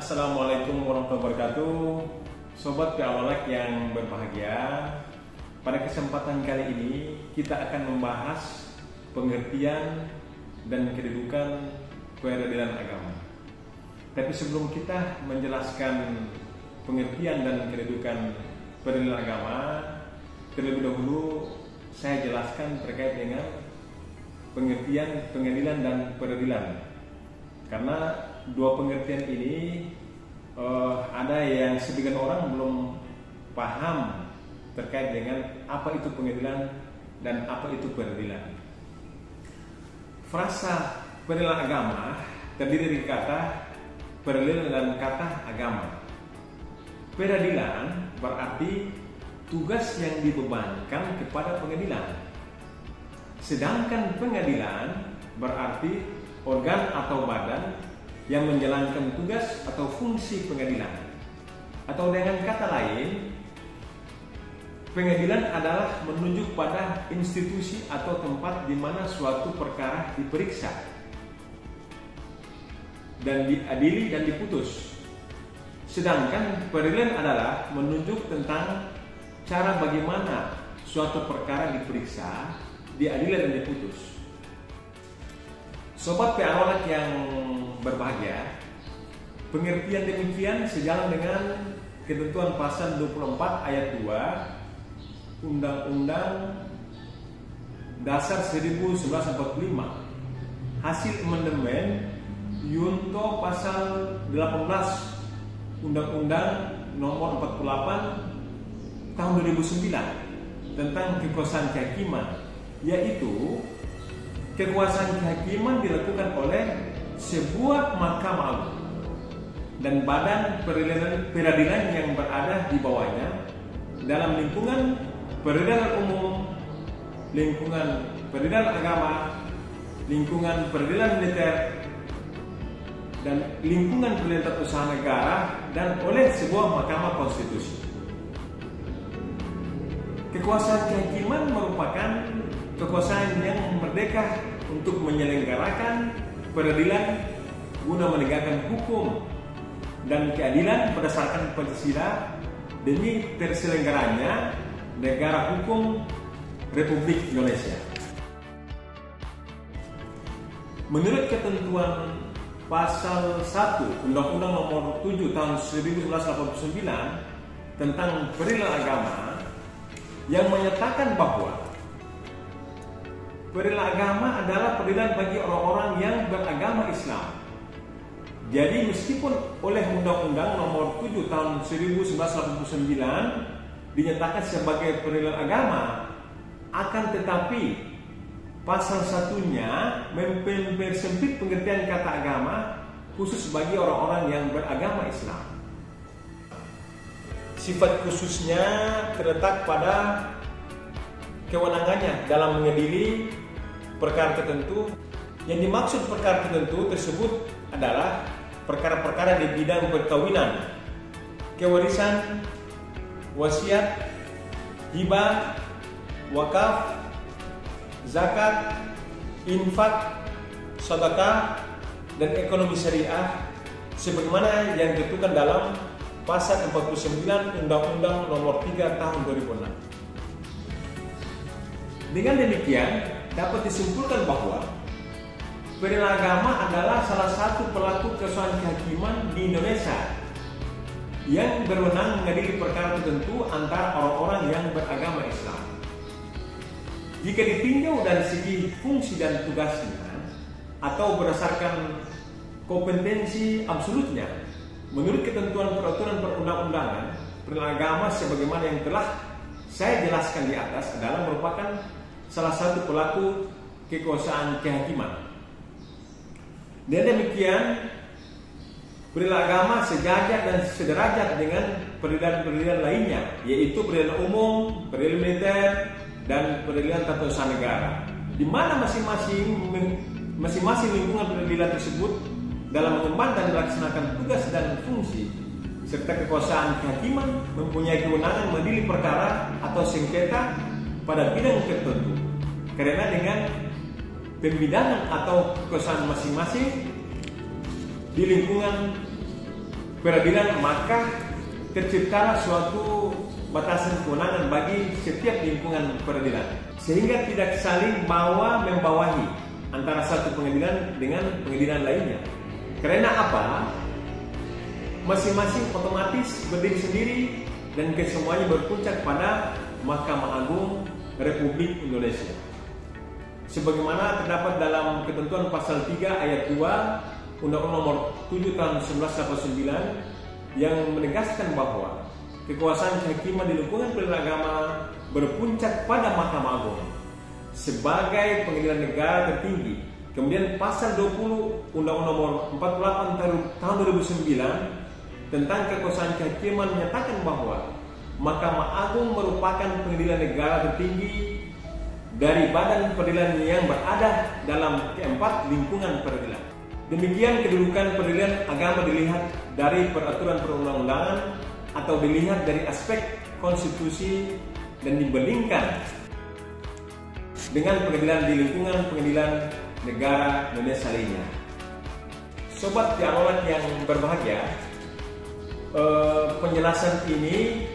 Assalamualaikum warahmatullahi wabarakatuh. Sobat Piawalek yang berbahagia, pada kesempatan kali ini kita akan membahas pengertian dan kedudukan peradilan agama. Tapi sebelum kita menjelaskan pengertian dan kedudukan peradilan agama, terlebih dahulu saya jelaskan terkait dengan pengertian pengadilan dan peradilan. Karena dua pengertian ini ada yang sebagian orang belum paham terkait dengan apa itu pengadilan dan apa itu peradilan. Frasa peradilan agama terdiri dari kata peradilan dan kata agama. Peradilan berarti tugas yang dibebankan kepada pengadilan. Sedangkan pengadilan berarti organ atau badan yang menjalankan tugas atau fungsi pengadilan. Atau dengan kata lain, pengadilan adalah menunjuk pada institusi atau tempat di mana suatu perkara diperiksa dan diadili dan diputus. Sedangkan peradilan adalah menunjuk tentang cara bagaimana suatu perkara diperiksa, diadili dan diputus. Sobat Piawalek yang berbahagia, pengertian demikian sejalan dengan ketentuan pasal 24 ayat 2 Undang-Undang Dasar 1945 hasil amandemen Yunto pasal 18 Undang-Undang nomor 48 tahun 2009 tentang kekuasaan kehakiman, yaitu kekuasaan kehakiman dilakukan oleh sebuah mahkamah agung dan badan peradilan yang berada di bawahnya dalam lingkungan peradilan umum, lingkungan peradilan agama, lingkungan peradilan militer, dan lingkungan peradilan tata usaha negara, dan oleh sebuah mahkamah konstitusi. Kekuasaan kehakiman merupakan kekuasaan yang merdeka untuk menyelenggarakan peradilan guna menegakkan hukum dan keadilan berdasarkan Pancasila demi terselenggaranya negara hukum Republik Indonesia. Menurut ketentuan pasal 1 Undang-Undang nomor 7 tahun 1989 tentang peradilan agama yang menyatakan bahwa peradilan agama adalah peradilan bagi orang-orang yang beragama Islam. Jadi meskipun oleh Undang-Undang nomor 7 tahun 1989 dinyatakan sebagai peradilan agama, akan tetapi pasal satunya mempersempit pengertian kata agama khusus bagi orang-orang yang beragama Islam. Sifat khususnya terletak pada kewenangannya dalam mengadili perkara tertentu. Yang dimaksud perkara tertentu tersebut adalah perkara-perkara di bidang perkawinan, kewarisan, wasiat, hibah, wakaf, zakat, infak, sedekah, dan ekonomi syariah sebagaimana yang ditentukan dalam pasal 49 Undang-Undang nomor 3 tahun 2006. Dengan demikian, dapat disimpulkan bahwa peradilan agama adalah salah satu pelaku kekuasaan kehakiman di Indonesia yang berwenang mengadili perkara tertentu antara orang-orang yang beragama Islam. Jika ditinjau dari segi fungsi dan tugasnya atau berdasarkan kompetensi absolutnya, menurut ketentuan peraturan perundang-undangan, peradilan agama sebagaimana yang telah saya jelaskan di atas adalah merupakan salah satu pelaku kekuasaan kehakiman. Dan demikian, peradilan agama sejajar dan sederajat dengan peradilan-peradilan lainnya, yaitu peradilan umum, peradilan militer, dan peradilan tata usaha negara, di mana masing-masing lingkungan peradilan tersebut dalam mengemban dan melaksanakan tugas dan fungsi serta kekuasaan kehakiman mempunyai kewenangan mengadili perkara atau sengketa pada bidang tertentu. Karena dengan pembidangan atau kekuasaan masing-masing di lingkungan peradilan, maka terciptalah suatu batasan kewenangan bagi setiap lingkungan peradilan, sehingga tidak saling membawahi antara satu pengadilan dengan pengadilan lainnya. Karena apa? Masing-masing otomatis berdiri sendiri dan kesemuanya berpuncak pada Mahkamah Agung Republik Indonesia. Sebagaimana terdapat dalam ketentuan pasal 3 ayat 2 Undang-Undang Nomor 7 Tahun 1989 yang menegaskan bahwa kekuasaan kehakiman di lingkungan peradilan agama berpuncak pada Mahkamah Agung sebagai pengadilan negara tertinggi. Kemudian pasal 20 Undang-Undang Nomor 48 Tahun 2009 tentang kekuasaan kehakiman menyatakan bahwa Mahkamah Agung merupakan pengadilan negara tertinggi dari badan peradilan yang berada dalam keempat lingkungan peradilan. Demikian kedudukan peradilan agama dilihat dari peraturan perundang-undangan atau dilihat dari aspek konstitusi dan dibandingkan dengan pengadilan di lingkungan pengadilan negara Indonesia lainnya. Sobat dialog yang berbahagia, penjelasan ini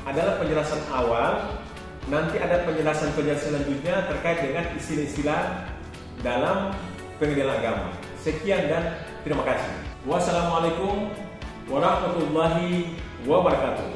adalah penjelasan awal. Nanti ada penjelasan selanjutnya terkait dengan istilah-istilah dalam pengadilan agama. Sekian dan terima kasih. Wassalamualaikum warahmatullahi wabarakatuh.